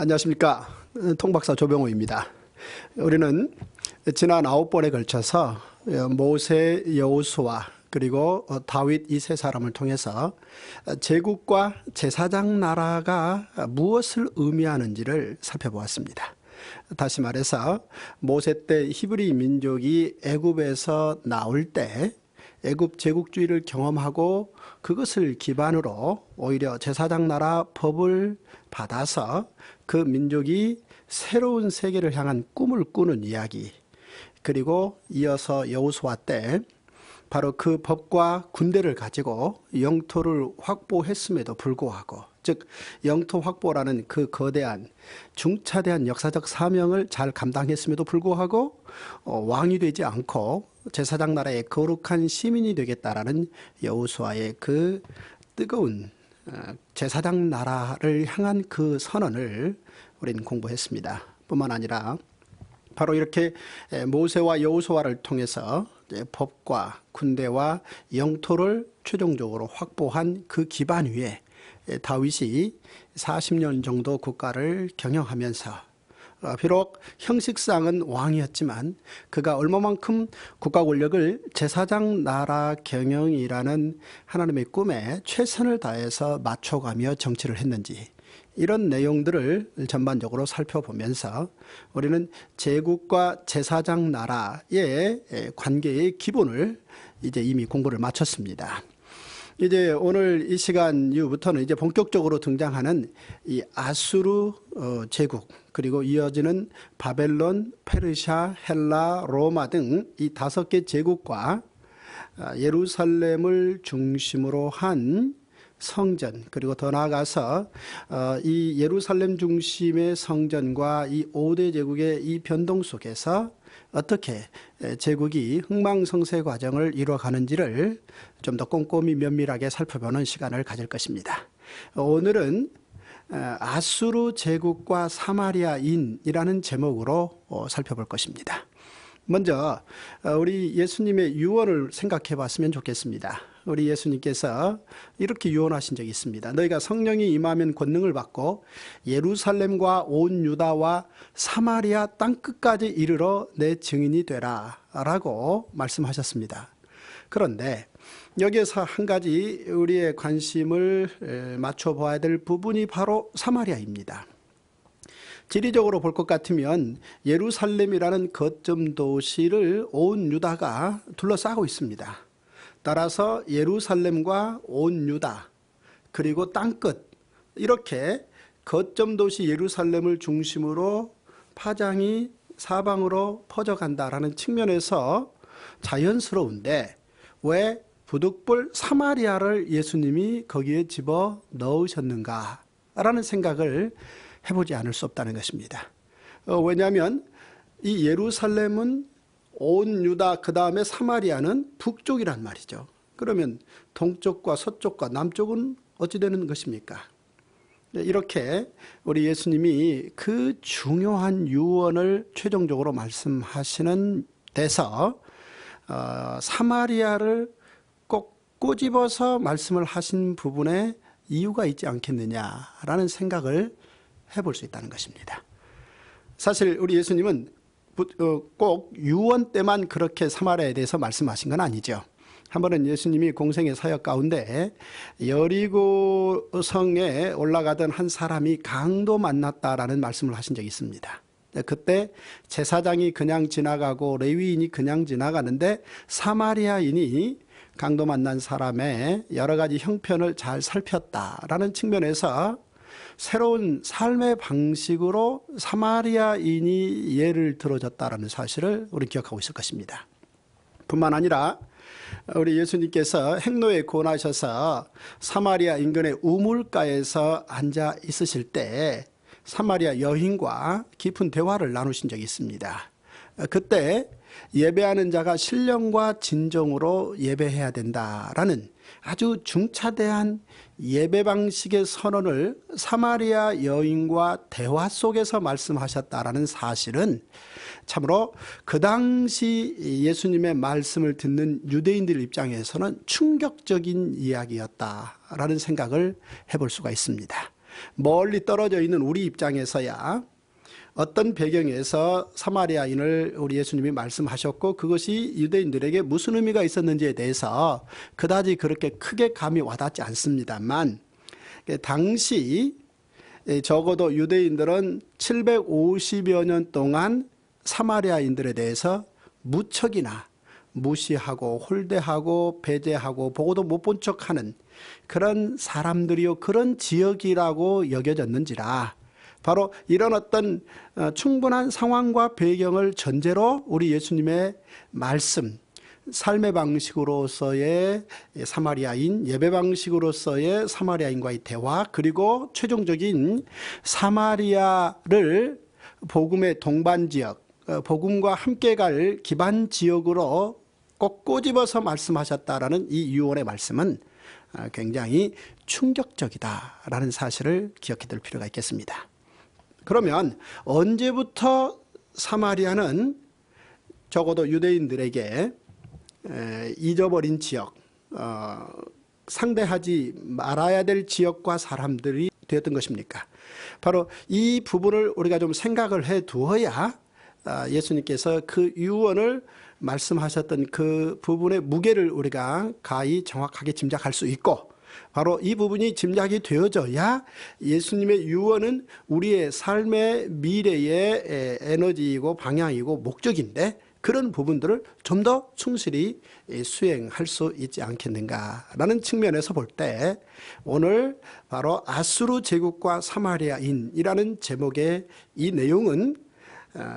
안녕하십니까. 통박사 조병호입니다. 우리는 지난 9번에 걸쳐서 모세, 여호수아 그리고 다윗 이 세 사람을 통해서 제국과 제사장 나라가 무엇을 의미하는지를 살펴보았습니다. 다시 말해서 모세 때 히브리 민족이 애굽에서 나올 때 애굽 제국주의를 경험하고 그것을 기반으로 오히려 제사장 나라 법을 받아서 그 민족이 새로운 세계를 향한 꿈을 꾸는 이야기, 그리고 이어서 여호수아 때 바로 그 법과 군대를 가지고 영토를 확보했음에도 불구하고, 즉 영토 확보라는 그 거대한 중차대한 역사적 사명을 잘 감당했음에도 불구하고 왕이 되지 않고 제사장 나라의 거룩한 시민이 되겠다라는 여호수아의 그 뜨거운 제사장 나라를 향한 그 선언을 우리는 공부했습니다. 뿐만 아니라 바로 이렇게 모세와 여호수아를 통해서 법과 군대와 영토를 최종적으로 확보한 그 기반 위에 다윗이 40년 정도 국가를 경영하면서 비록 형식상은 왕이었지만 그가 얼마만큼 국가 권력을 제사장 나라 경영이라는 하나님의 꿈에 최선을 다해서 맞춰가며 정치를 했는지, 이런 내용들을 전반적으로 살펴보면서 우리는 제국과 제사장 나라의 관계의 기본을 이제 이미 공부를 마쳤습니다. 이제 오늘 이 시간 이후부터는 이제 본격적으로 등장하는 이 아수르 제국, 그리고 이어지는 바벨론, 페르시아, 헬라, 로마 등 이 5개 제국과 예루살렘을 중심으로 한 성전, 그리고 더 나아가서 이 예루살렘 중심의 성전과 이 5대 제국의 이 변동 속에서 어떻게 제국이 흥망성쇠 과정을 이루어가는지를 좀 더 꼼꼼히 면밀하게 살펴보는 시간을 가질 것입니다. 오늘은 아수르 제국과 사마리아인이라는 제목으로 살펴볼 것입니다. 먼저 우리 예수님의 유언을 생각해 봤으면 좋겠습니다. 우리 예수님께서 이렇게 유언하신 적이 있습니다. 너희가 성령이 임하면 권능을 받고 예루살렘과 온 유다와 사마리아 땅끝까지 이르러 내 증인이 되라 라고 말씀하셨습니다. 그런데 여기에서 한 가지 우리의 관심을 맞춰봐야 될 부분이 바로 사마리아입니다. 지리적으로 볼 것 같으면 예루살렘이라는 거점 도시를 온 유다가 둘러싸고 있습니다. 따라서 예루살렘과 온 유다 그리고 땅끝, 이렇게 거점 도시 예루살렘을 중심으로 파장이 사방으로 퍼져간다라는 측면에서 자연스러운데 왜 부득불 사마리아를 예수님이 거기에 집어 넣으셨는가라는 생각을 해보지 않을 수 없다는 것입니다. 왜냐하면 이 예루살렘은 온 유다, 그 다음에 사마리아는 북쪽이란 말이죠. 그러면 동쪽과 서쪽과 남쪽은 어찌 되는 것입니까? 이렇게 우리 예수님이 그 중요한 유언을 최종적으로 말씀하시는 데서 사마리아를 꼭 꼬집어서 말씀을 하신 부분에 이유가 있지 않겠느냐라는 생각을 해볼 수 있다는 것입니다. 사실 우리 예수님은 꼭 유언 때만 그렇게 사마리아에 대해서 말씀하신 건 아니죠. 한 번은 예수님이 공생의 사역 가운데 여리고 성에 올라가던 한 사람이 강도 만났다라는 말씀을 하신 적이 있습니다. 그때 제사장이 그냥 지나가고 레위인이 그냥 지나가는데 사마리아인이 강도 만난 사람의 여러 가지 형편을 잘 살폈다라는 측면에서 새로운 삶의 방식으로 사마리아인이 예를 들어줬다라는 사실을 우리 기억하고 있을 것입니다. 뿐만 아니라 우리 예수님께서 행로에 권하셔서 사마리아 인근의 우물가에서 앉아 있으실 때 사마리아 여인과 깊은 대화를 나누신 적이 있습니다. 그때 예배하는 자가 신령과 진정으로 예배해야 된다라는 아주 중차대한 예배 방식의 선언을 사마리아 여인과 대화 속에서 말씀하셨다라는 사실은 참으로 그 당시 예수님의 말씀을 듣는 유대인들 입장에서는 충격적인 이야기였다라는 생각을 해볼 수가 있습니다. 멀리 떨어져 있는 우리 입장에서야 어떤 배경에서 사마리아인을 우리 예수님이 말씀하셨고 그것이 유대인들에게 무슨 의미가 있었는지에 대해서 그다지 그렇게 크게 감이 와닿지 않습니다만, 당시 적어도 유대인들은 750여 년 동안 사마리아인들에 대해서 무척이나 무시하고 홀대하고 배제하고 보고도 못 본 척하는 그런 사람들이요, 그런 지역이라고 여겨졌는지라, 바로 이런 어떤 충분한 상황과 배경을 전제로 우리 예수님의 말씀, 삶의 방식으로서의 사마리아인, 예배 방식으로서의 사마리아인과의 대화, 그리고 최종적인 사마리아를 복음의 동반지역, 복음과 함께 갈 기반 지역으로 꼭 꼬집어서 말씀하셨다라는 이 유언의 말씀은 굉장히 충격적이다라는 사실을 기억해 둘 필요가 있겠습니다. 그러면 언제부터 사마리아는 적어도 유대인들에게 잊어버린 지역, 상대하지 말아야 될 지역과 사람들이 되었던 것입니까? 바로 이 부분을 우리가 좀 생각을 해 두어야 예수님께서 그 유언을 말씀하셨던 그 부분의 무게를 우리가 가히 정확하게 짐작할 수 있고, 바로 이 부분이 짐작이 되어져야 예수님의 유언은 우리의 삶의 미래의 에너지이고 방향이고 목적인데, 그런 부분들을 좀 더 충실히 수행할 수 있지 않겠는가라는 측면에서 볼 때, 오늘 바로 아수르 제국과 사마리아인이라는 제목의 이 내용은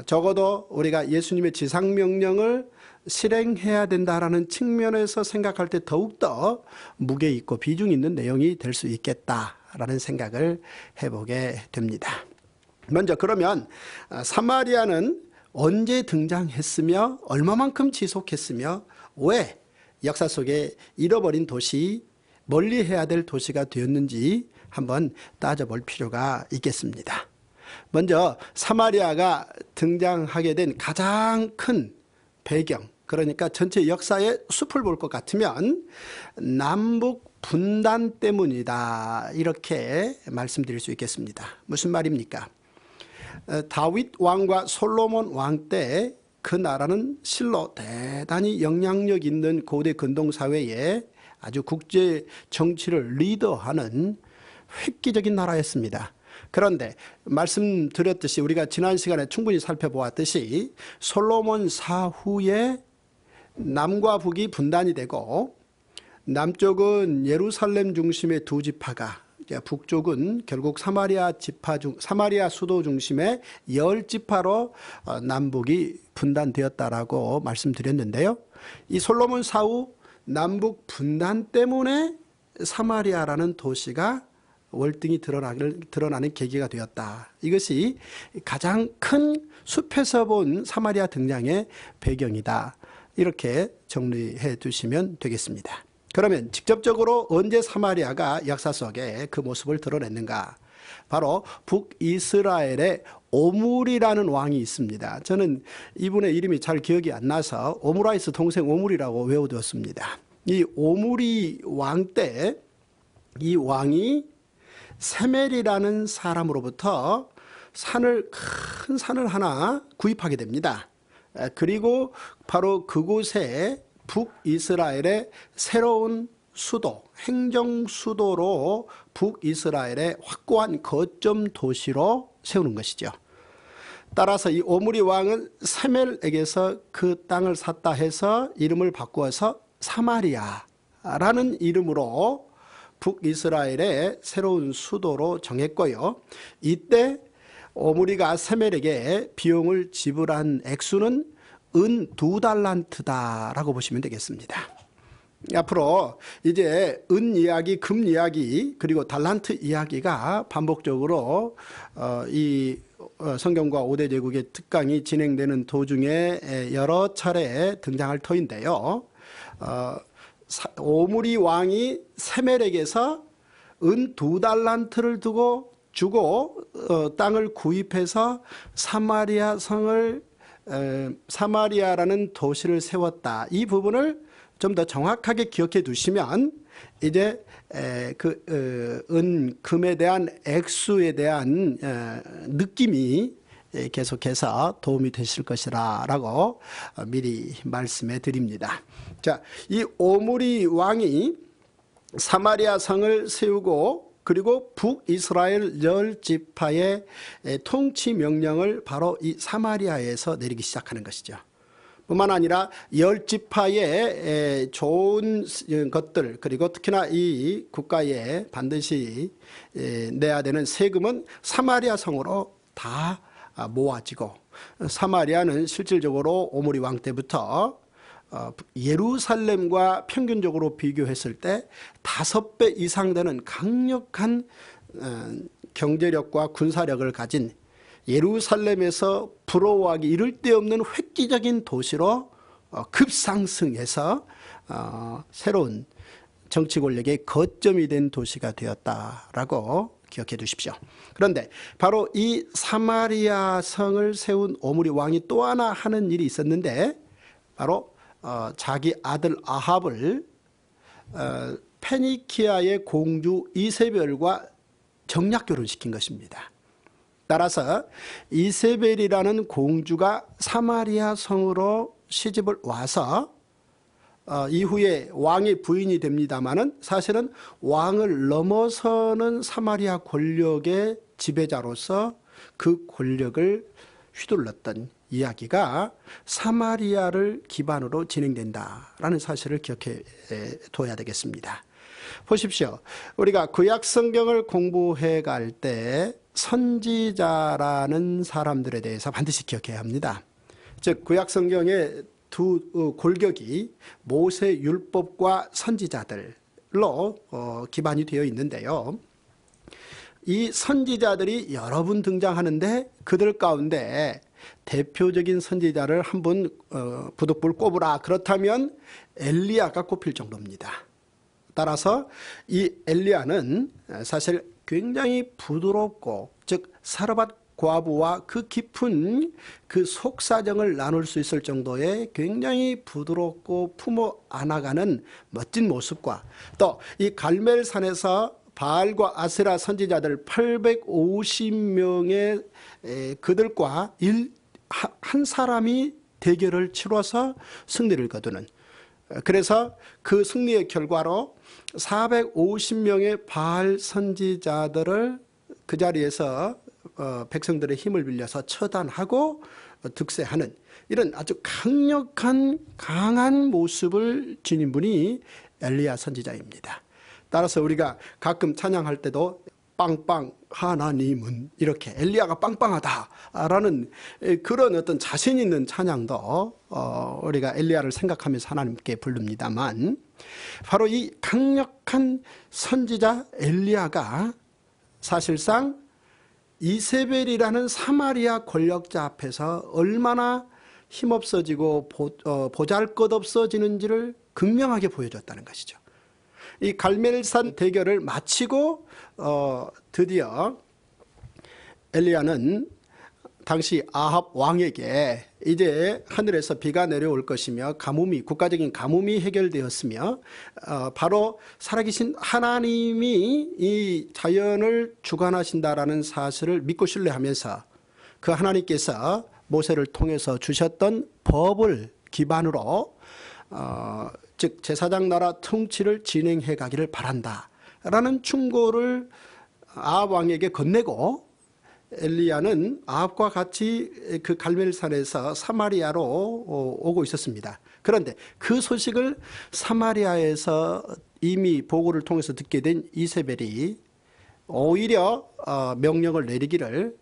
적어도 우리가 예수님의 지상명령을 실행해야 된다라는 측면에서 생각할 때 더욱더 무게 있고 비중 있는 내용이 될 수 있겠다라는 생각을 해보게 됩니다. 먼저 그러면 사마리아는 언제 등장했으며 얼마만큼 지속했으며 왜 역사 속에 잃어버린 도시, 멀리해야 될 도시가 되었는지 한번 따져볼 필요가 있겠습니다. 먼저 사마리아가 등장하게 된 가장 큰 배경, 그러니까 전체 역사의 숲을 볼 것 같으면 남북 분단 때문이다, 이렇게 말씀드릴 수 있겠습니다. 무슨 말입니까? 다윗 왕과 솔로몬 왕 때 그 나라는 실로 대단히 영향력 있는 고대 근동사회에 아주 국제 정치를 리더하는 획기적인 나라였습니다. 그런데 말씀드렸듯이 우리가 지난 시간에 충분히 살펴보았듯이 솔로몬 사후에 남과 북이 분단이 되고, 남쪽은 예루살렘 중심의 두 지파가, 북쪽은 결국 사마리아 수도 중심의 10지파로 남북이 분단되었다라고 말씀드렸는데요. 이 솔로몬 사후 남북 분단 때문에 사마리아라는 도시가 월등히 드러나는 계기가 되었다. 이것이 가장 큰 숲에서 본 사마리아 등장의 배경이다, 이렇게 정리해 두시면 되겠습니다. 그러면 직접적으로 언제 사마리아가 역사 속에 그 모습을 드러냈는가? 바로 북이스라엘의 오므리라는 왕이 있습니다. 저는 이분의 이름이 잘 기억이 안 나서 오므라이스 동생 오므리라고 외워두었습니다. 이 오므리 왕 때 이 왕이 세멜이라는 사람으로부터 큰 산을 하나 구입하게 됩니다. 그리고 바로 그곳에 북이스라엘의 새로운 수도, 행정수도로 북이스라엘의 확고한 거점 도시로 세우는 것이죠. 따라서 이 오므리 왕은 세멜에게서 그 땅을 샀다 해서 이름을 바꾸어서 사마리아라는 이름으로 북이스라엘의 새로운 수도로 정했고요. 이때 오므리가 세멜에게 비용을 지불한 액수는 은 2달란트다라고 보시면 되겠습니다. 앞으로 이제 은 이야기, 금 이야기, 그리고 달란트 이야기가 반복적으로 이 성경과 5대 제국의 특강이 진행되는 도중에 여러 차례 등장할 터인데요. 오므리 왕이 세멜에게서 은 2달란트를 주고 땅을 구입해서 사마리아 성을 사마리아라는 도시를 세웠다. 이 부분을 좀 더 정확하게 기억해 두시면 이제 금에 대한 액수에 대한 느낌이 계속해서 도움이 되실 것이라고 미리 말씀해 드립니다. 자, 이 오므리 왕이 사마리아 성을 세우고 그리고 북이스라엘 10지파의 통치 명령을 바로 이 사마리아에서 내리기 시작하는 것이죠. 뿐만 아니라 10지파의 좋은 것들 그리고 특히나 이 국가에 반드시 내야 되는 세금은 사마리아 성으로 다 모아지고, 사마리아는 실질적으로 오므리 왕 때부터 예루살렘과 평균적으로 비교했을 때 5배 이상 되는 강력한 경제력과 군사력을 가진 예루살렘에서 부러워하기 이를 데 없는 획기적인 도시로 급상승해서 새로운 정치 권력의 거점이 된 도시가 되었다라고 기억해 두십시오. 그런데 바로 이 사마리아 성을 세운 오므리 왕이 또 하나 하는 일이 있었는데, 바로 자기 아들 아합을 페니키아의 공주 이세벨과 정략 결혼시킨 것입니다. 따라서 이세벨이라는 공주가 사마리아 성으로 시집을 와서 이후에 왕의 부인이 됩니다마는 사실은 왕을 넘어서는 사마리아 권력의 지배자로서 그 권력을 휘둘렀던 이야기가 사마리아를 기반으로 진행된다라는 사실을 기억해 둬야 되겠습니다. 보십시오. 우리가 구약 성경을 공부해 갈 때 선지자라는 사람들에 대해서 반드시 기억해야 합니다. 즉 구약 성경의 두 골격이 모세 율법과 선지자들로 기반이 되어 있는데요. 이 선지자들이 여러 분 등장하는데 그들 가운데 대표적인 선지자를 한 분 부득불 꼽으라. 그렇다면 엘리야가 꼽힐 정도입니다. 따라서 이 엘리야는 사실 굉장히 부드럽고, 즉 사르밧 과부와 그 깊은 그 속사정을 나눌 수 있을 정도의 굉장히 부드럽고 품어 안아가는 멋진 모습과, 또 이 갈멜산에서 바알과 아세라 선지자들 850명의 그들과 한 사람이 대결을 치러서 승리를 거두는, 그래서 그 승리의 결과로 450명의 바알 선지자들을 그 자리에서 백성들의 힘을 빌려서 처단하고 득세하는 이런 아주 강한 모습을 지닌 분이 엘리야 선지자입니다. 따라서 우리가 가끔 찬양할 때도 빵빵 하나님은, 이렇게 엘리야가 빵빵하다라는 그런 어떤 자신 있는 찬양도 우리가 엘리야를 생각하면서 하나님께 부릅니다만, 바로 이 강력한 선지자 엘리야가 사실상 이세벨이라는 사마리아 권력자 앞에서 얼마나 힘없어지고 보잘것없어지는지를 극명하게 보여줬다는 것이죠. 이 갈멜산 대결을 마치고 드디어 엘리야는 당시 아합 왕에게 이제 하늘에서 비가 내려올 것이며 국가적인 가뭄이 해결되었으며 바로 살아계신 하나님이 이 자연을 주관하신다라는 사실을 믿고 신뢰하면서 그 하나님께서 모세를 통해서 주셨던 법을 기반으로 즉 제사장 나라 통치를 진행해 가기를 바란다라는 충고를 아합 왕에게 건네고, 엘리야는 아합과 같이 그 갈멜산에서 사마리아로 오고 있었습니다. 그런데 그 소식을 사마리아에서 이미 보고를 통해서 듣게 된 이세벨이 오히려 명령을 내리기를,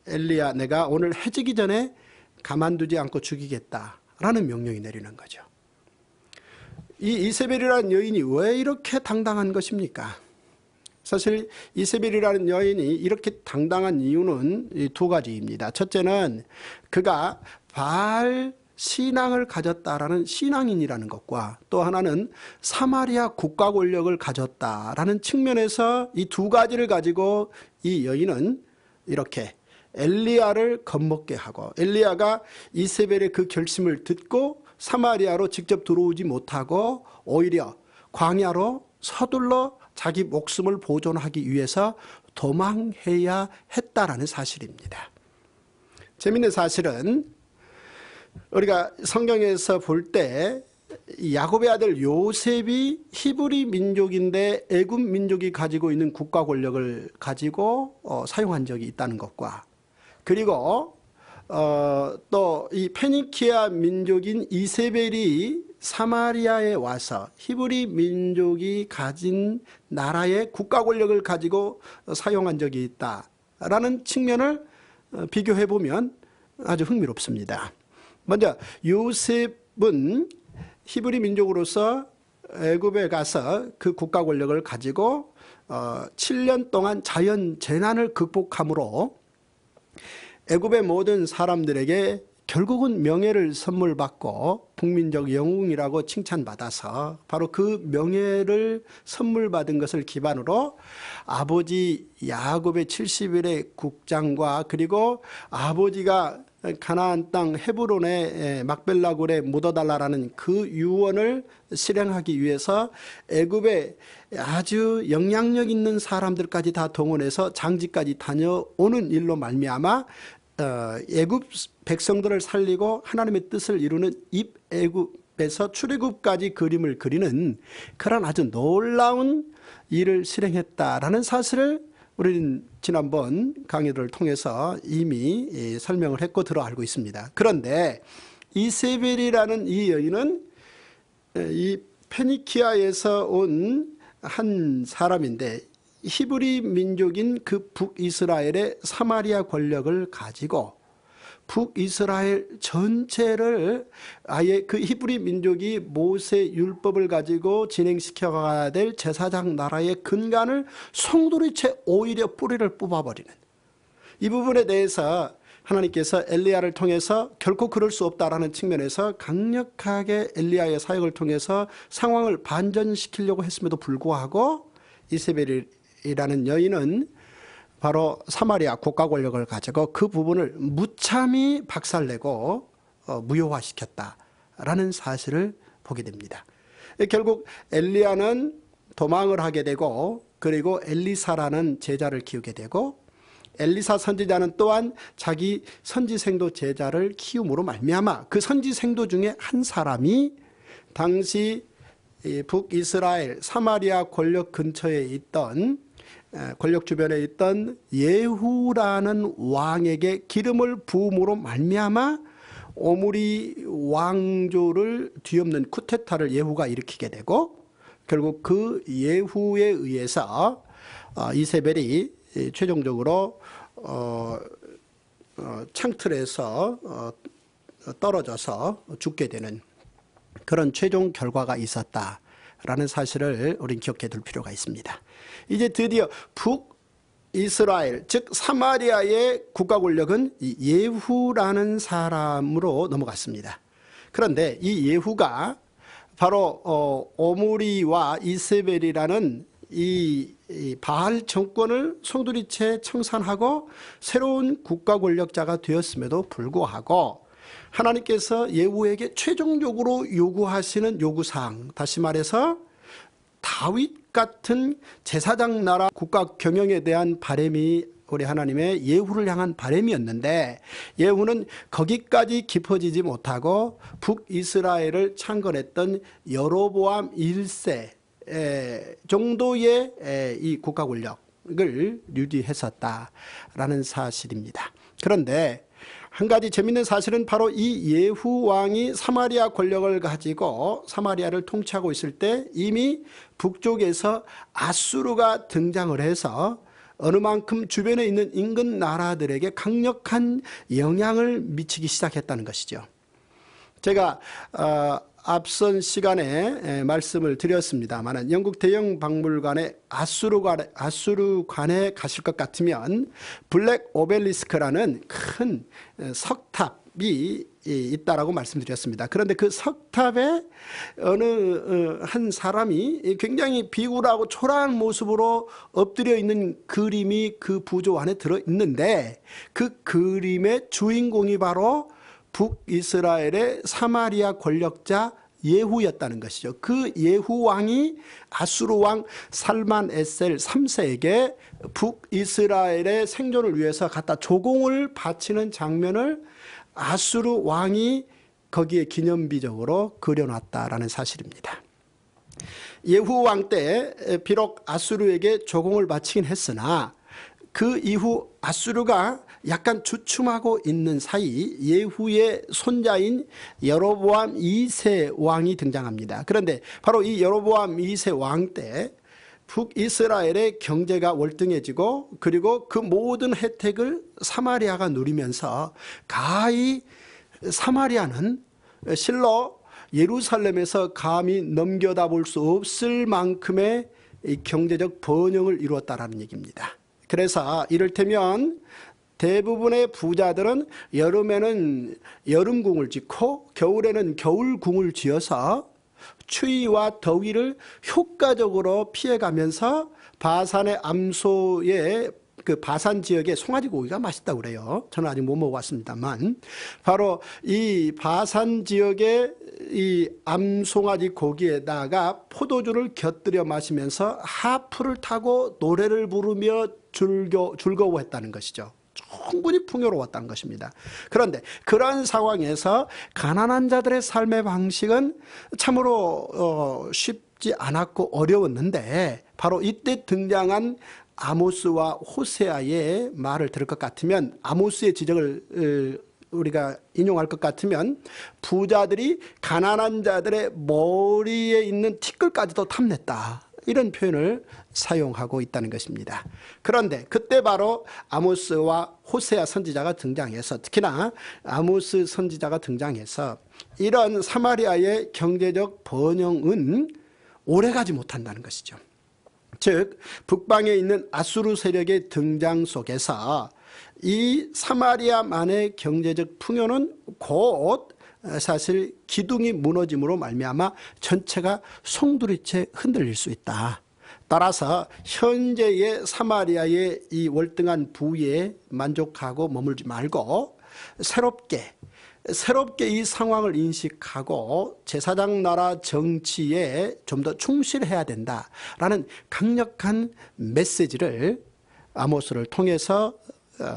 엘리야 내가 오늘 해지기 전에 가만두지 않고 죽이겠다라는 명령이 내리는 거죠. 이 이세벨이라는 여인이 왜 이렇게 당당한 것입니까? 사실 이세벨이라는 여인이 이렇게 당당한 이유는 두 가지입니다. 첫째는 그가 바알 신앙을 가졌다라는 신앙인이라는 것과, 또 하나는 사마리아 국가 권력을 가졌다라는 측면에서 이 두 가지를 가지고 이 여인은 이렇게 엘리야를 겁먹게 하고, 엘리야가 이세벨의 그 결심을 듣고 사마리아로 직접 들어오지 못하고 오히려 광야로 서둘러 자기 목숨을 보존하기 위해서 도망해야 했다라는 사실입니다. 재미있는 사실은 우리가 성경에서 볼 때 야곱의 아들 요셉이 히브리 민족인데 애굽 민족이 가지고 있는 국가 권력을 가지고 사용한 적이 있다는 것과, 그리고 또 이 페니키아 민족인 이세벨이 사마리아에 와서 히브리 민족이 가진 나라의 국가 권력을 가지고 사용한 적이 있다라는 측면을 비교해 보면 아주 흥미롭습니다. 먼저 요셉은 히브리 민족으로서 애굽에 가서 그 국가 권력을 가지고 7년 동안 자연 재난을 극복함으로 애굽의 모든 사람들에게 결국은 명예를 선물 받고 국민적 영웅이라고 칭찬받아서 바로 그 명예를 선물 받은 것을 기반으로 아버지 야곱의 70일의 국장과, 그리고 아버지가 가나안 땅 헤브론의 막벨라 굴에 묻어달라라는 그 유언을 실행하기 위해서 애굽에 아주 영향력 있는 사람들까지 다 동원해서 장지까지 다녀오는 일로 말미암아 애굽 백성들을 살리고 하나님의 뜻을 이루는 입애굽에서 출애굽까지 그림을 그리는 그런 아주 놀라운 일을 실행했다라는 사실을 우리는 지난번 강의를 통해서 이미 설명을 했고 들어 알고 있습니다. 그런데 이세벨이라는 이 여인은 이 페니키아에서 온 한 사람인데 히브리 민족인 그 북이스라엘의 사마리아 권력을 가지고 북이스라엘 전체를 아예 그 히브리 민족이 모세 율법을 가지고 진행시켜가야 될 제사장 나라의 근간을 송두리째 오히려 뿌리를 뽑아버리는, 이 부분에 대해서 하나님께서 엘리야를 통해서 결코 그럴 수 없다라는 측면에서 강력하게 엘리야의 사역을 통해서 상황을 반전시키려고 했음에도 불구하고 이세벨이라는 여인은 바로 사마리아 국가 권력을 가지고 그 부분을 무참히 박살내고 무효화시켰다라는 사실을 보게 됩니다. 결국 엘리야는 도망을 하게 되고, 그리고 엘리사라는 제자를 키우게 되고, 엘리사 선지자는 또한 자기 선지생도 제자를 키움으로 말미암아 그 선지생도 중에 한 사람이 당시 북이스라엘 사마리아 권력 근처에 있던, 권력 주변에 있던 예후라는 왕에게 기름을 부음으로 말미암아 오므리 왕조를 뒤엎는 쿠데타를 예후가 일으키게 되고, 결국 그 예후에 의해서 이세벨이 최종적으로 창틀에서 떨어져서 죽게 되는 그런 최종 결과가 있었다라는 사실을 우리는 기억해 둘 필요가 있습니다. 이제 드디어 북이스라엘, 즉 사마리아의 국가 권력은 예후라는 사람으로 넘어갔습니다. 그런데 이 예후가 바로 오므리와 이세벨이라는 이 바알 정권을 송두리째 청산하고 새로운 국가 권력자가 되었음에도 불구하고 하나님께서 예후에게 최종적으로 요구하시는 요구사항, 다시 말해서 다윗 같은 제사장 나라 국가 경영에 대한 바람이 우리 하나님의 예후를 향한 바람이었는데, 예후는 거기까지 깊어지지 못하고 북이스라엘을 창건했던 여로보암 1세 정도의 이 국가 권력을 유지했었다라는 사실입니다. 그런데 한 가지 재미있는 사실은 바로 이 예후 왕이 사마리아 권력을 가지고 사마리아를 통치하고 있을 때 이미 북쪽에서 아수르가 등장을 해서 어느 만큼 주변에 있는 인근 나라들에게 강력한 영향을 미치기 시작했다는 것이죠. 제가 앞선 시간에 말씀을 드렸습니다만 영국 대형 박물관에 아수르관에 가실 것 같으면 블랙 오벨리스크라는 큰 석탑이 있다라고 말씀드렸습니다. 그런데 그 석탑에 어느 한 사람이 굉장히 비굴하고 초라한 모습으로 엎드려 있는 그림이 그 부조 안에 들어 있는데, 그 그림의 주인공이 바로 북이스라엘의 사마리아 권력자 예후였다는 것이죠. 그 예후 왕이 아수르 왕 살만에셀 3세에게 북이스라엘의 생존을 위해서 갖다 조공을 바치는 장면을 아수르 왕이 거기에 기념비적으로 그려놨다라는 사실입니다. 예후 왕 때 비록 아수르에게 조공을 바치긴 했으나 그 이후 아수르가 약간 주춤하고 있는 사이 예후의 손자인 여로보암 2세 왕이 등장합니다. 그런데 바로 이 여로보암 2세 왕 때 북이스라엘의 경제가 월등해지고 그리고 그 모든 혜택을 사마리아가 누리면서 가히 사마리아는 실로 예루살렘에서 감히 넘겨다 볼 수 없을 만큼의 경제적 번영을 이루었다라는 얘기입니다. 그래서 이를테면 대부분의 부자들은 여름에는 여름궁을 짓고 겨울에는 겨울궁을 지어서 추위와 더위를 효과적으로 피해가면서 바산의 암소의 그 바산 지역의 송아지 고기가 맛있다고 그래요. 저는 아직 못 먹어봤습니다만 바로 이 바산 지역의 이 암송아지 고기에다가 포도주를 곁들여 마시면서 하프를 타고 노래를 부르며 즐거워했다는 것이죠. 충분히 풍요로웠다는 것입니다. 그런데 그런 상황에서 가난한 자들의 삶의 방식은 참으로 쉽지 않았고 어려웠는데 바로 이때 등장한 아모스와 호세아의 말을 들을 것 같으면 아모스의 지적을 우리가 인용할 것 같으면 부자들이 가난한 자들의 머리에 있는 티끌까지도 탐냈다. 이런 표현을 사용하고 있다는 것입니다. 그런데 그때 바로 아모스와 호세아 선지자가 등장해서 특히나 아모스 선지자가 등장해서 이런 사마리아의 경제적 번영은 오래가지 못한다는 것이죠. 즉 북방에 있는 아수르 세력의 등장 속에서 이 사마리아만의 경제적 풍요는 곧 사실 기둥이 무너짐으로 말미암아 전체가 송두리째 흔들릴 수 있다. 따라서 현재의 사마리아의 이 월등한 부에 만족하고 머물지 말고 새롭게 이 상황을 인식하고 제사장 나라 정치에 좀 더 충실해야 된다라는 강력한 메시지를 아모스를 통해서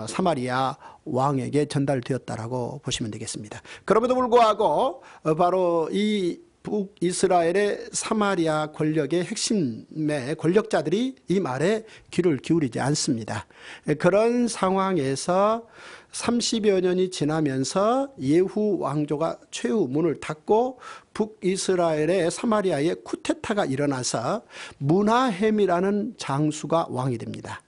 사마리아 왕에게 전달되었다라고 보시면 되겠습니다. 그럼에도 불구하고 바로 이 북이스라엘의 사마리아 권력의 핵심의 권력자들이 이 말에 귀를 기울이지 않습니다. 그런 상황에서 30여 년이 지나면서 예후 왕조가 최후 문을 닫고 북이스라엘의 사마리아에 쿠데타가 일어나서 무나헴이라는 장수가 왕이 됩니다.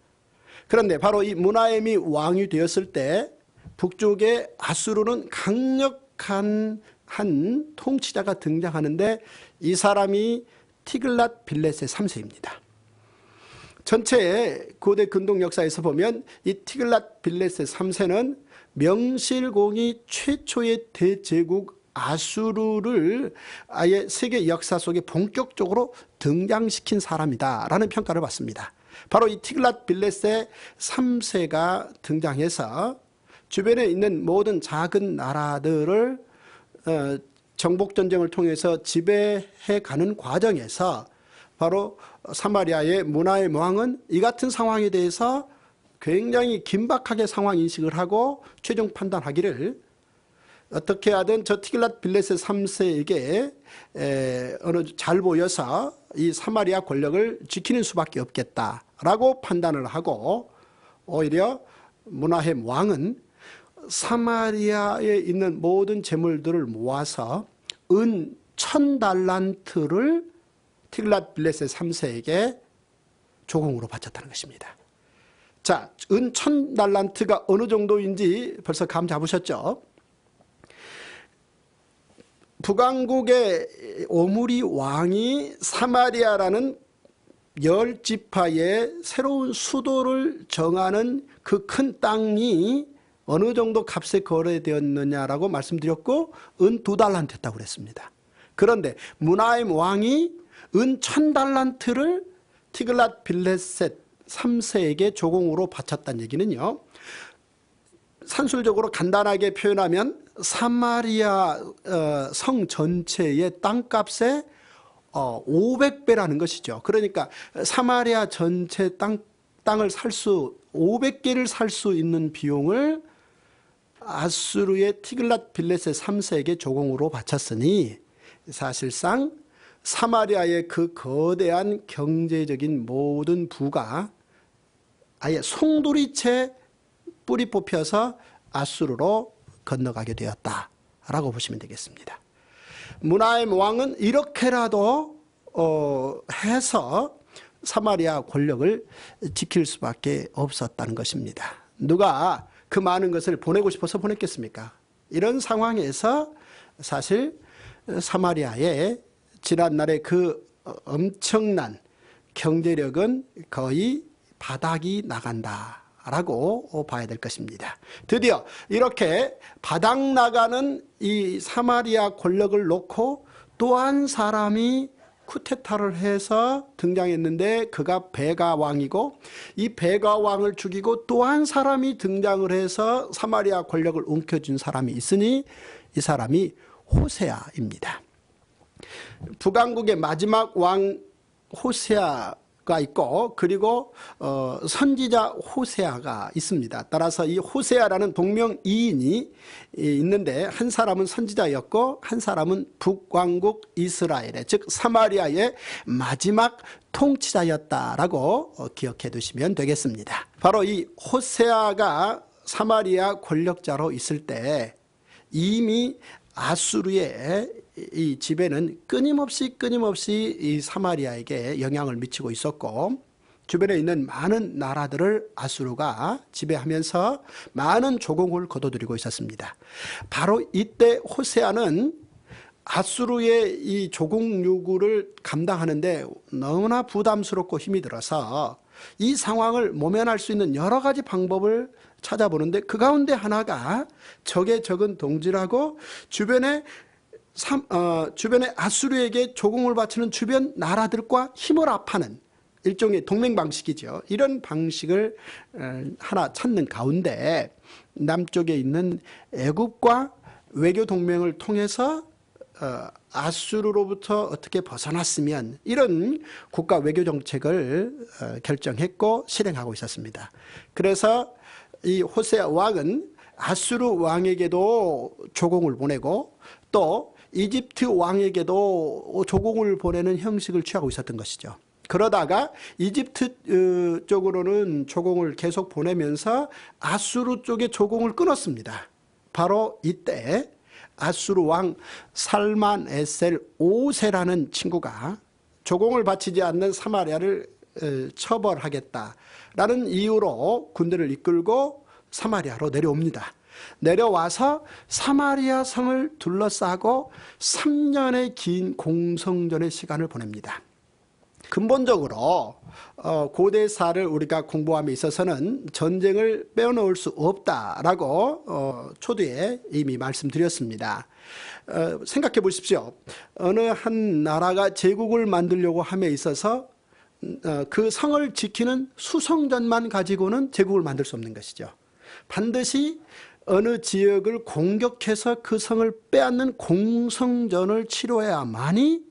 그런데 바로 이 무나헴이 왕이 되었을 때 북쪽의 아수르는 강력한 한 통치자가 등장하는데 이 사람이 티글랏 빌레셋 3세입니다. 전체 고대 근동 역사에서 보면 이 티글랏 빌레셋 3세는 명실공히 최초의 대제국 아수르를 아예 세계 역사 속에 본격적으로 등장시킨 사람이다라는 평가를 받습니다. 바로 이 티글랏 빌레셋 3세가 등장해서 주변에 있는 모든 작은 나라들을 정복전쟁을 통해서 지배해가는 과정에서 바로 사마리아의 무나헴 왕은 이 같은 상황에 대해서 굉장히 긴박하게 상황 인식을 하고 최종 판단하기를 어떻게 하든 저 티글랏 빌레셋 3세에게 잘 보여서 이 사마리아 권력을 지키는 수밖에 없겠다라고 판단을 하고 오히려 무나헴 왕은 사마리아에 있는 모든 재물들을 모아서 은 1000달란트를 티글랏 빌레셋 3세에게 조공으로 바쳤다는 것입니다. 자, 은 1000달란트가 어느 정도인지 벌써 감 잡으셨죠? 북왕국의 오므리 왕이 사마리아라는 10지파의 새로운 수도를 정하는 그 큰 땅이 어느 정도 값에 거래되었느냐라고 말씀드렸고 은 2달란트 했다고 그랬습니다. 그런데 무나헴 왕이 은 1000달란트를 티글랏 빌레셋 3세에게 조공으로 바쳤다는 얘기는요, 산술적으로 간단하게 표현하면 사마리아 성 전체의 땅값의 500배라는 것이죠. 그러니까 사마리아 전체 땅을 500개를 살 수 있는 비용을 아수르의 티글랏 빌레셋 3세에게 조공으로 바쳤으니 사실상 사마리아의 그 거대한 경제적인 모든 부가 아예 송두리째 뿌리 뽑혀서 아수르로 건너가게 되었다라고 보시면 되겠습니다. 므나엠 왕은 이렇게라도 해서 사마리아 권력을 지킬 수밖에 없었다는 것입니다. 누가 그 많은 것을 보내고 싶어서 보냈겠습니까? 이런 상황에서 사실 사마리아의 지난날의 그 엄청난 경제력은 거의 바닥이 나간다라고 봐야 될 것입니다. 드디어 이렇게 바닥 나가는 이 사마리아 권력을 놓고 또 한 사람이 쿠데타를 해서 등장했는데 그가 베가 왕이고 이 베가 왕을 죽이고 또 한 사람이 등장을 해서 사마리아 권력을 움켜쥔 사람이 있으니 이 사람이 호세아입니다. 북왕국의 마지막 왕 호세아가 있고 그리고 선지자 호세아가 있습니다. 따라서 이 호세아라는 동명이인이 있는데 한 사람은 선지자였고 한 사람은 북왕국 이스라엘의 즉 사마리아의 마지막 통치자였다라고 기억해 두시면 되겠습니다. 바로 이 호세아가 사마리아 권력자로 있을 때 이미 아수르의 이 지배는 끊임없이 이 사마리아에게 영향을 미치고 있었고 주변에 있는 많은 나라들을 아수르가 지배하면서 많은 조공을 거둬들이고 있었습니다. 바로 이때 호세아는 아수르의 이 조공 요구를 감당하는데 너무나 부담스럽고 힘이 들어서 이 상황을 모면할 수 있는 여러 가지 방법을 찾아보는데 그 가운데 하나가 적의 적은 동질하고 주변에 아수르에게 조공을 바치는 주변 나라들과 힘을 합하는 일종의 동맹 방식이죠. 이런 방식을 하나 찾는 가운데 남쪽에 있는 애굽과 외교 동맹을 통해서 아수르로부터 어떻게 벗어났으면 이런 국가 외교 정책을 결정했고 실행하고 있었습니다. 그래서 이 호세아 왕은 아수르 왕에게도 조공을 보내고 또 이집트 왕에게도 조공을 보내는 형식을 취하고 있었던 것이죠. 그러다가 이집트 쪽으로는 조공을 계속 보내면서 아수르 쪽에 조공을 끊었습니다. 바로 이때 아수르 왕 살만에셀 5세라는 친구가 조공을 바치지 않는 사마리아를 처벌하겠다라는 이유로 군대를 이끌고 사마리아로 내려옵니다. 내려와서 사마리아 성을 둘러싸고 3년의 긴 공성전의 시간을 보냅니다. 근본적으로 고대사를 우리가 공부함에 있어서는 전쟁을 빼놓을 수 없다라고 초두에 이미 말씀드렸습니다. 생각해 보십시오. 어느 한 나라가 제국을 만들려고 함에 있어서 그 성을 지키는 수성전만 가지고는 제국을 만들 수 없는 것이죠. 반드시 어느 지역을 공격해서 그 성을 빼앗는 공성전을 치러야만이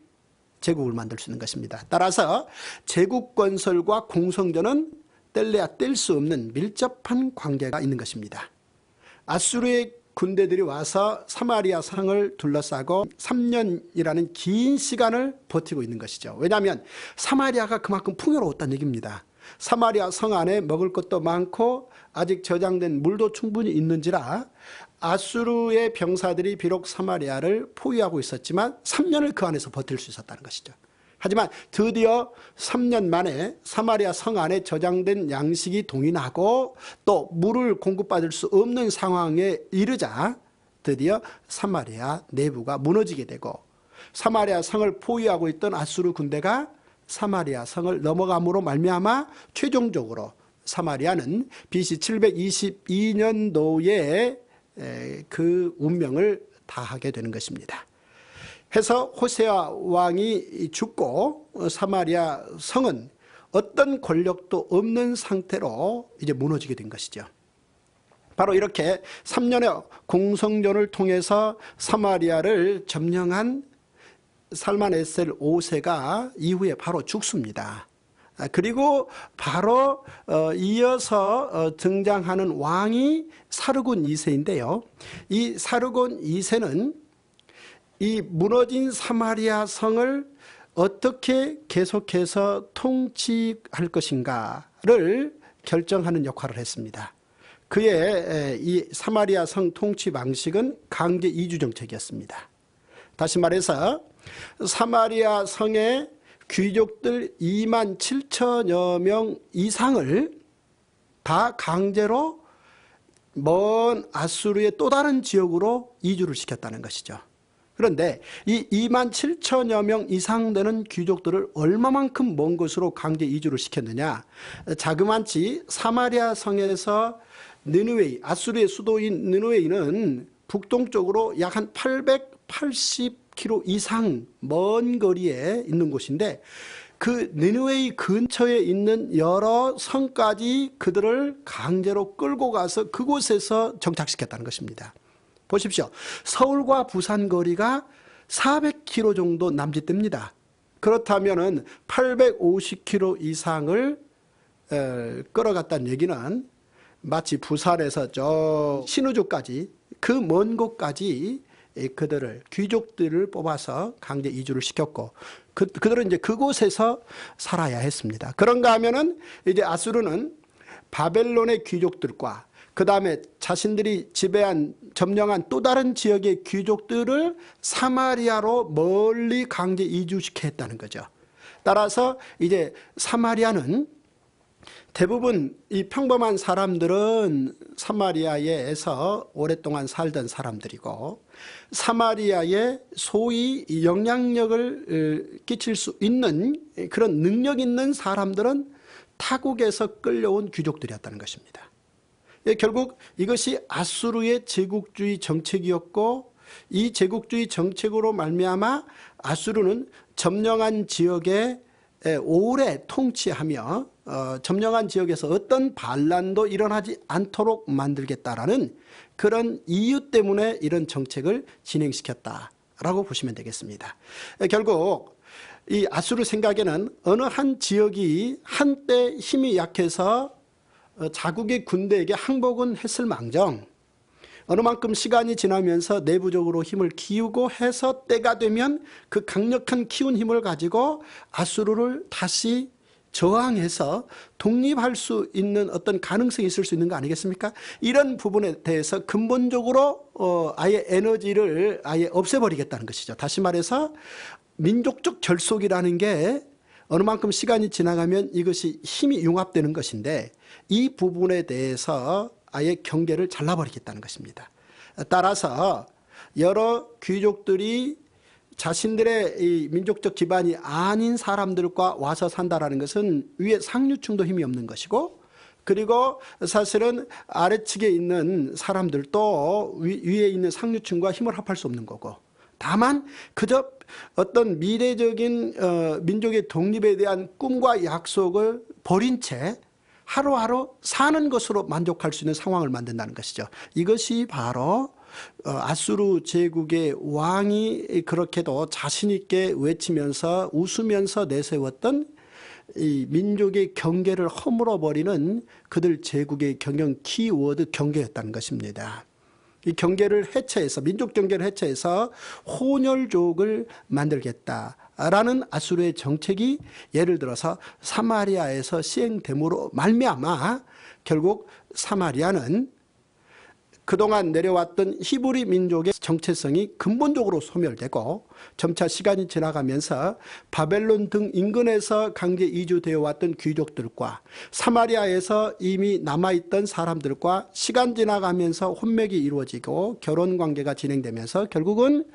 제국을 만들 수 있는 것입니다. 따라서 제국 건설과 공성전은 뗄래야 뗄 수 없는 밀접한 관계가 있는 것입니다. 아수르의 군대들이 와서 사마리아 성을 둘러싸고 3년이라는 긴 시간을 버티고 있는 것이죠. 왜냐하면 사마리아가 그만큼 풍요로웠다는 얘기입니다. 사마리아 성 안에 먹을 것도 많고 아직 저장된 물도 충분히 있는지라 아수르의 병사들이 비록 사마리아를 포위하고 있었지만 3년을 그 안에서 버틸 수 있었다는 것이죠. 하지만 드디어 3년 만에 사마리아 성 안에 저장된 양식이 동인하고 또 물을 공급받을 수 없는 상황에 이르자 드디어 사마리아 내부가 무너지게 되고 사마리아 성을 포위하고 있던 아수르 군대가 사마리아 성을 넘어감으로 말미암아 최종적으로 사마리아는 BC 722년도에 그 운명을 다하게 되는 것입니다. 해서 호세아 왕이 죽고 사마리아 성은 어떤 권력도 없는 상태로 이제 무너지게 된 것이죠. 바로 이렇게 3년의 공성전을 통해서 사마리아를 점령한 살만에셀 5세가 이후에 바로 죽습니다. 그리고 바로 이어서 등장하는 왕이 사르곤 2세인데요. 이 사르곤 2세는 이 무너진 사마리아 성을 어떻게 계속해서 통치할 것인가를 결정하는 역할을 했습니다. 그의 이 사마리아 성 통치 방식은 강제 이주 정책이었습니다. 다시 말해서 사마리아 성의 귀족들 2만 7천여 명 이상을 다 강제로 먼 아수르의 또 다른 지역으로 이주를 시켰다는 것이죠. 그런데 이 2만 7천여 명 이상 되는 귀족들을 얼마만큼 먼 곳으로 강제 이주를 시켰느냐. 자그마치 사마리아 성에서 느느웨이, 아수르의 수도인 느느웨이는 북동쪽으로 약 한 880km 이상 먼 거리에 있는 곳인데 그 느느웨이 근처에 있는 여러 성까지 그들을 강제로 끌고 가서 그곳에서 정착시켰다는 것입니다. 보십시오. 서울과 부산 거리가 400km 정도 남짓됩니다. 그렇다면 850km 이상을 끌어갔다는 얘기는 마치 부산에서 저 신우주까지 그 먼 곳까지 그들을 귀족들을 뽑아서 강제 이주를 시켰고 그들은 이제 그곳에서 살아야 했습니다. 그런가 하면은 이제 아수르는 바벨론의 귀족들과 그 다음에 자신들이 지배한 점령한 또 다른 지역의 귀족들을 사마리아로 멀리 강제 이주시켜 했다는 거죠. 따라서 이제 사마리아는 대부분 이 평범한 사람들은 사마리아에서 오랫동안 살던 사람들이고 사마리아에 소위 영향력을 끼칠 수 있는 그런 능력 있는 사람들은 타국에서 끌려온 귀족들이었다는 것입니다. 결국 이것이 아수르의 제국주의 정책이었고 이 제국주의 정책으로 말미암아 아수르는 점령한 지역에 오래 통치하며 점령한 지역에서 어떤 반란도 일어나지 않도록 만들겠다라는 그런 이유 때문에 이런 정책을 진행시켰다라고 보시면 되겠습니다. 결국 이 아수르 생각에는 어느 한 지역이 한때 힘이 약해서 자국의 군대에게 항복은 했을 망정 어느 만큼 시간이 지나면서 내부적으로 힘을 키우고 해서 때가 되면 그 강력한 키운 힘을 가지고 아수르를 다시 저항해서 독립할 수 있는 어떤 가능성이 있을 수 있는 거 아니겠습니까? 이런 부분에 대해서 근본적으로 아예 에너지를 아예 없애버리겠다는 것이죠. 다시 말해서 민족적 결속이라는 게 어느 만큼 시간이 지나가면 이것이 힘이 융합되는 것인데 이 부분에 대해서 아예 경계를 잘라버리겠다는 것입니다. 따라서 여러 귀족들이 자신들의 이 민족적 기반이 아닌 사람들과 와서 산다라는 것은 위에 상류층도 힘이 없는 것이고 그리고 사실은 아래측에 있는 사람들도 위에 있는 상류층과 힘을 합할 수 없는 거고 다만 그저 어떤 미래적인 민족의 독립에 대한 꿈과 약속을 버린 채 하루하루 사는 것으로 만족할 수 있는 상황을 만든다는 것이죠. 이것이 바로 아수르 제국의 왕이 그렇게도 자신 있게 외치면서 웃으면서 내세웠던 이 민족의 경계를 허물어버리는 그들 제국의 경영 키워드 경계였다는 것입니다. 이 경계를 해체해서 민족 경계를 해체해서 혼혈족을 만들겠다라는 아수르의 정책이 예를 들어서 사마리아에서 시행됨으로 말미암아 결국 사마리아는 그동안 내려왔던 히브리 민족의 정체성이 근본적으로 소멸되고 점차 시간이 지나가면서 바벨론 등 인근에서 강제 이주되어 왔던 귀족들과 사마리아에서 이미 남아있던 사람들과 시간 지나가면서 혼맥이 이루어지고 결혼관계가 진행되면서 결국은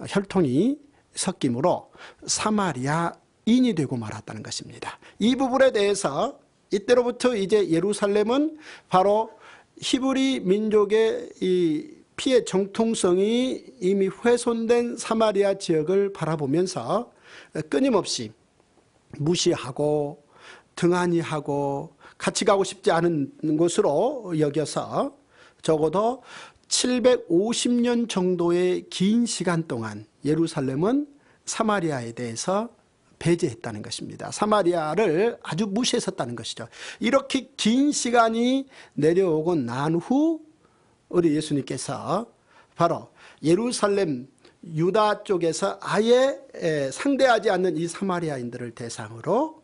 혈통이 섞임으로 사마리아인이 되고 말았다는 것입니다. 이 부분에 대해서 이때로부터 이제 예루살렘은 바로 히브리 민족의 이 피의 정통성이 이미 훼손된 사마리아 지역을 바라보면서 끊임없이 무시하고 등한히하고 같이 가고 싶지 않은 곳으로 여겨서 적어도 750년 정도의 긴 시간 동안 예루살렘은 사마리아에 대해서 배제했다는 것입니다. 사마리아를 아주 무시했었다는 것이죠. 이렇게 긴 시간이 내려오고 난 후 우리 예수님께서 바로 예루살렘 유다 쪽에서 아예 상대하지 않는 이 사마리아인들을 대상으로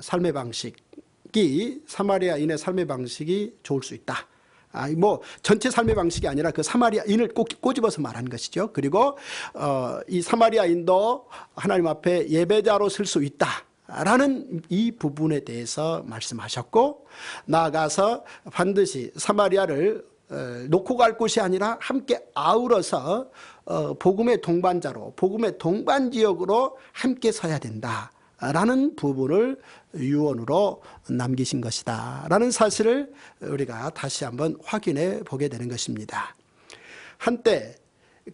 삶의 방식이, 사마리아인의 삶의 방식이 좋을 수 있다. 뭐 전체 삶의 방식이 아니라 그 사마리아인을 꼭 꼬집어서 말한 것이죠. 그리고 이 사마리아인도 하나님 앞에 예배자로 설 수 있다라는 이 부분에 대해서 말씀하셨고, 나아가서 반드시 사마리아를 놓고 갈 곳이 아니라 함께 아우러서 복음의 동반자로, 복음의 동반지역으로 함께 서야 된다 라는 부분을 유언으로 남기신 것이다 라는 사실을 우리가 다시 한번 확인해 보게 되는 것입니다. 한때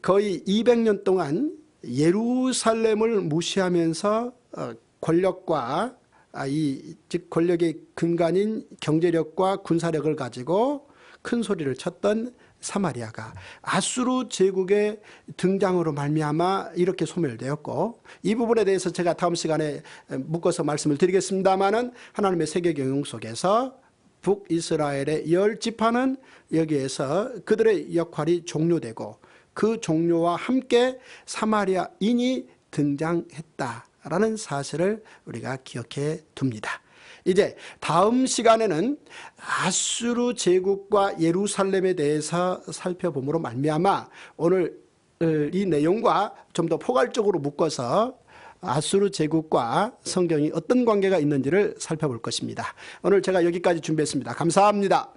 거의 200년 동안 예루살렘을 무시하면서 권력과 즉 권력의 근간인 경제력과 군사력을 가지고 큰 소리를 쳤던 사마리아가 아수르 제국의 등장으로 말미암아 이렇게 소멸되었고, 이 부분에 대해서 제가 다음 시간에 묶어서 말씀을 드리겠습니다마는, 하나님의 세계 경영 속에서 북이스라엘의 10지파는 여기에서 그들의 역할이 종료되고 그 종료와 함께 사마리아인이 등장했다라는 사실을 우리가 기억해 둡니다. 이제 다음 시간에는 아수르 제국과 예루살렘에 대해서 살펴봄으로 말미암아 오늘 이 내용과 좀 더 포괄적으로 묶어서 아수르 제국과 성경이 어떤 관계가 있는지를 살펴볼 것입니다. 오늘 제가 여기까지 준비했습니다. 감사합니다.